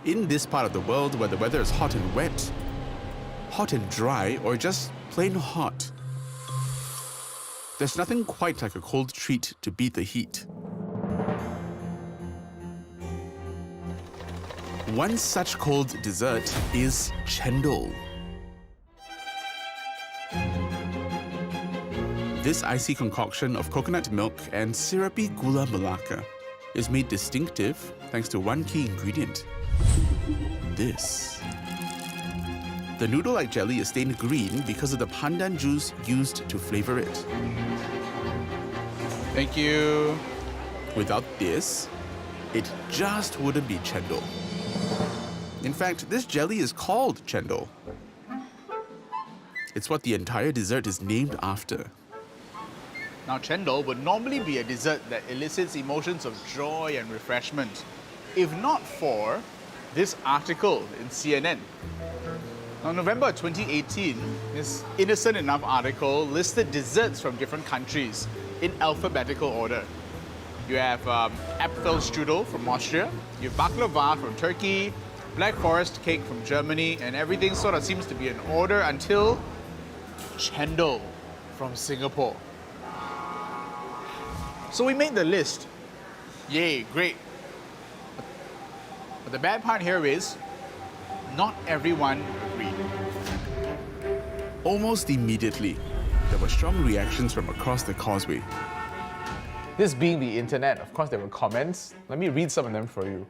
In this part of the world where the weather is hot and wet, hot and dry, or just plain hot, there's nothing quite like a cold treat to beat the heat. One such cold dessert is chendol. This icy concoction of coconut milk and syrupy gula melaka is made distinctive thanks to one key ingredient: this. The noodle-like jelly is stained green because of the pandan juice used to flavor it. Thank you. Without this, it just wouldn't be chendol. In fact, this jelly is called chendol. It's what the entire dessert is named after. Now, chendol would normally be a dessert that elicits emotions of joy and refreshment, if not for this article in CNN. Now, November 2018, this innocent enough article listed desserts from different countries in alphabetical order. You have Apfelstrudel from Austria, you have baklava from Turkey, Black Forest cake from Germany, and everything sort of seems to be in order until chendol from Singapore. So we made the list. Yay, great. But the bad part here is, not everyone agreed. Almost immediately, there were strong reactions from across the causeway. This being the internet, of course there were comments. Let me read some of them for you.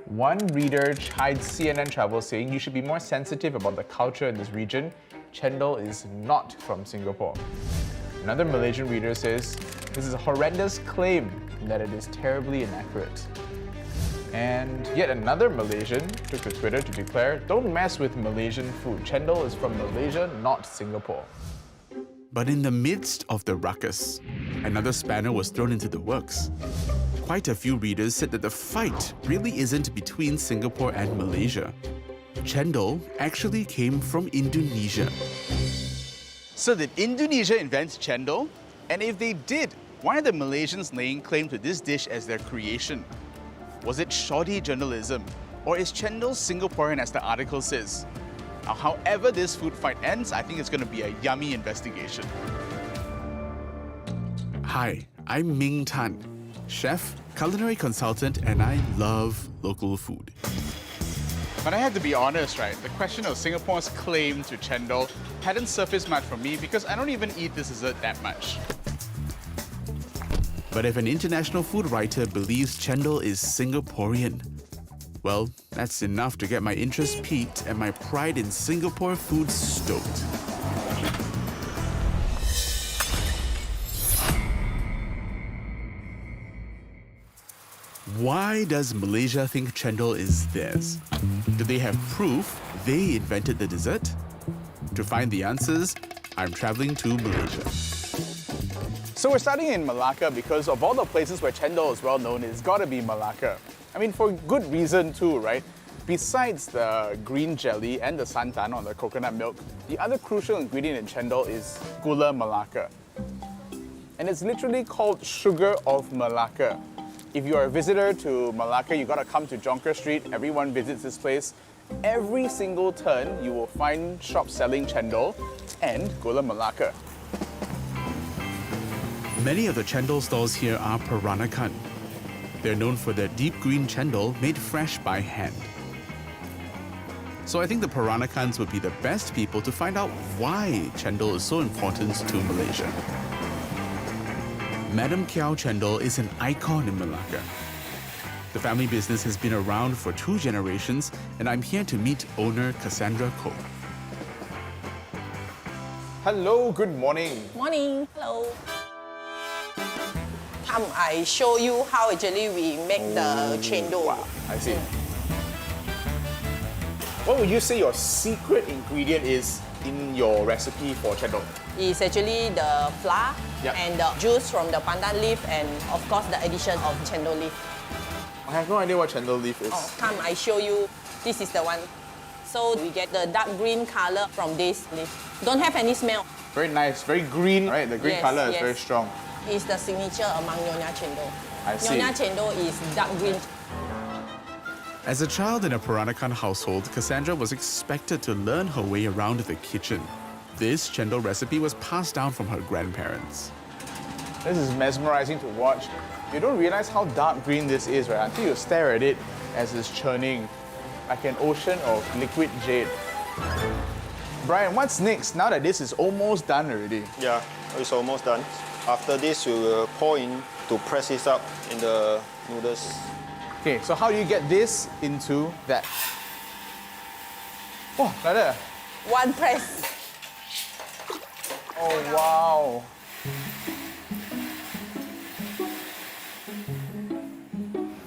One reader chides CNN Travel saying you should be more sensitive about the culture in this region. Chendol is not from Singapore. Another Malaysian reader says, this is a horrendous claim that it is terribly inaccurate. And yet another Malaysian took to Twitter to declare, don't mess with Malaysian food. Chendol is from Malaysia, not Singapore. But in the midst of the ruckus, another spanner was thrown into the works. Quite a few readers said that the fight really isn't between Singapore and Malaysia. Chendol actually came from Indonesia. So did Indonesia invent chendol? And if they did, why are the Malaysians laying claim to this dish as their creation? Was it shoddy journalism? Or is chendol Singaporean as the article says? Now, however this food fight ends, I think it's going to be a yummy investigation. Hi, I'm Ming Tan, chef, culinary consultant, and I love local food. But I have to be honest, right? The question of Singapore's claim to chendol hadn't surfaced much for me because I don't even eat this dessert that much. But if an international food writer believes chendol is Singaporean, well, that's enough to get my interest piqued and my pride in Singapore food stoked. Why does Malaysia think chendol is theirs? Do they have proof they invented the dessert? To find the answers, I'm traveling to Malaysia. So we're starting in Malacca because of all the places where chendol is well known, it's got to be Malacca. I mean, for good reason too, right? Besides the green jelly and the santan, or the coconut milk, the other crucial ingredient in chendol is gula melaka. And it's literally called sugar of Malacca. If you are a visitor to Malacca, you gotta come to Jonker Street. Everyone visits this place. Every single turn, you will find shops selling chendol and gula melaka. Many of the chendol stalls here are Peranakan. They're known for their deep green chendol made fresh by hand. So I think the Peranakans would be the best people to find out why chendol is so important to Malaysia. Madam Kiao Chendol is an icon in Malacca. The family business has been around for 2 generations, and I'm here to meet owner Cassandra Koh. Hello, good morning. Morning. Hello. Come, I show you how actually we make the chendol. Wow, I see. What would you say your secret ingredient is in your recipe for chendol? It's actually the flour Yep. and the juice from the pandan leaf and of course the addition of chendol leaf. I have no idea what chendol leaf is. Oh, come, I show you. This is the one. So we get the dark green color from this leaf. Don't have any smell. Very nice, very green, right? The green Yes, color is yes. very strong. It's the signature among Nyonya chendol. I see. Nyonya chendol is dark green. As a child in a Peranakan household, Cassandra was expected to learn her way around the kitchen. This chendol recipe was passed down from her grandparents. This is mesmerizing to watch. You don't realize how dark green this is, right? Until you stare at it as it's churning, like an ocean of liquid jade. Brian, what's next now that this is almost done already? Yeah, it's almost done. After this, you will pour in to press this up in the noodles. Okay, so how do you get this into that? Oh, like that. One press. Oh, wow.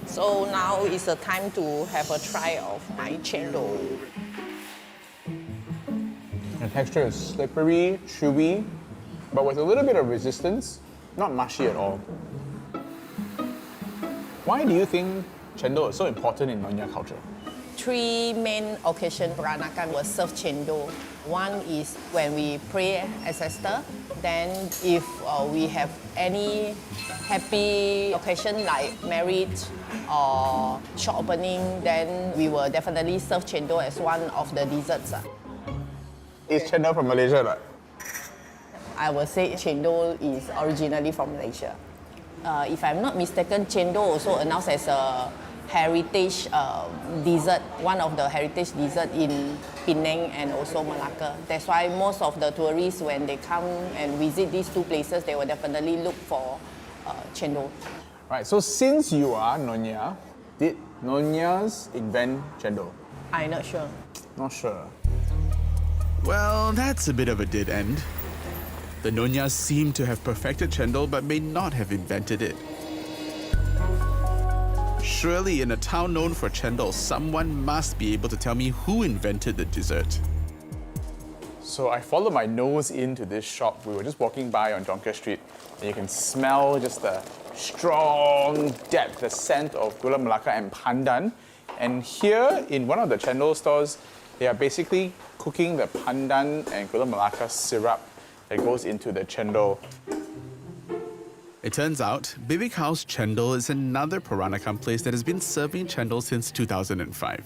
So now is the time to have a try of my chendol. The texture is slippery, chewy, but with a little bit of resistance, not mushy at all. Why do you think chendol is so important in Nyonya culture? Three main occasions Peranakan will serve chendol. One is when we pray ancestor. Then if we have any happy occasion like marriage or shop opening, then we will definitely serve chendol as one of the desserts. Is chendol from Malaysia? Right? I will say chendol is originally from Malaysia. If I'm not mistaken, chendol also announced as a heritage dessert, one of the heritage dessert in Penang and also Malacca. That's why most of the tourists, when they come and visit these two places, they will definitely look for chendol. Right, so since you are Nyonya, did Nyonyas invent chendol? I'm not sure. Not sure. Well, that's a bit of a dead end. The Nonyas seem to have perfected chendol but may not have invented it. Surely in a town known for chendol, someone must be able to tell me who invented the dessert. So I followed my nose into this shop. We were just walking by on Jonker Street, and you can smell just the strong depth, the scent of gula melaka and pandan. And here in one of the chendol stores, they are basically cooking the pandan and gula melaka syrup that goes into the chendol. It turns out, Babak House Chendol is another Peranakan place that has been serving chendol since 2005.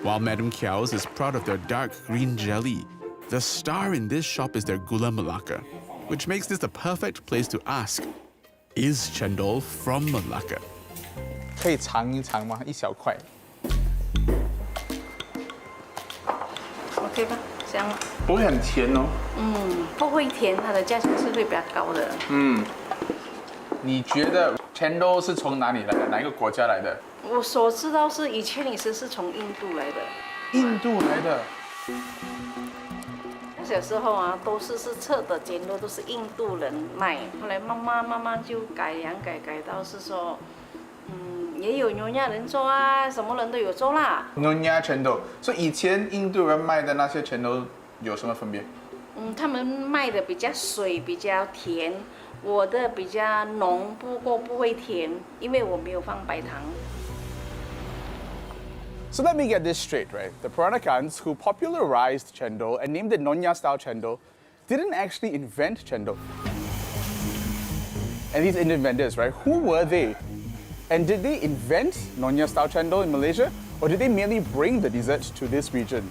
While Madam Kiao's is proud of their dark green jelly, the star in this shop is their gula melaka, which makes this the perfect place to ask, is chendol from Malacca? 可以尝一尝吗？一小块。OK 吧，香了。不会很甜哦。不会甜，它的价钱是会比较高的。你觉得 chendol 是从哪里来的？哪一个国家来的？我所知道是以前是从印度来的。印度来的。小时候啊，都是测的煎肉都是印度人卖，后来慢慢就改良改到是说，也有牛亚人做啊，什么人都有做啦。Nyonya chendol， 所以以前印度人卖的那些 chendol 有什么分别？他们卖的比较水，比较甜，我的比较浓，不过不会甜，因为我没有放白糖。So let me get this straight, right? The Peranakans who popularized chendol and named it Nyonya-style chendol didn't actually invent chendol. And these inventors, right? Who were they? And did they invent Nyonya-style chendol in Malaysia? Or did they merely bring the dessert to this region?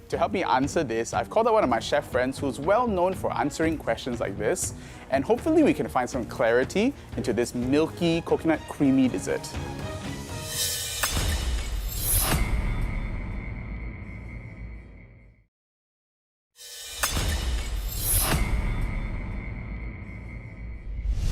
To help me answer this, I've called out one of my chef friends who's well known for answering questions like this. And hopefully we can find some clarity into this milky, coconut creamy dessert.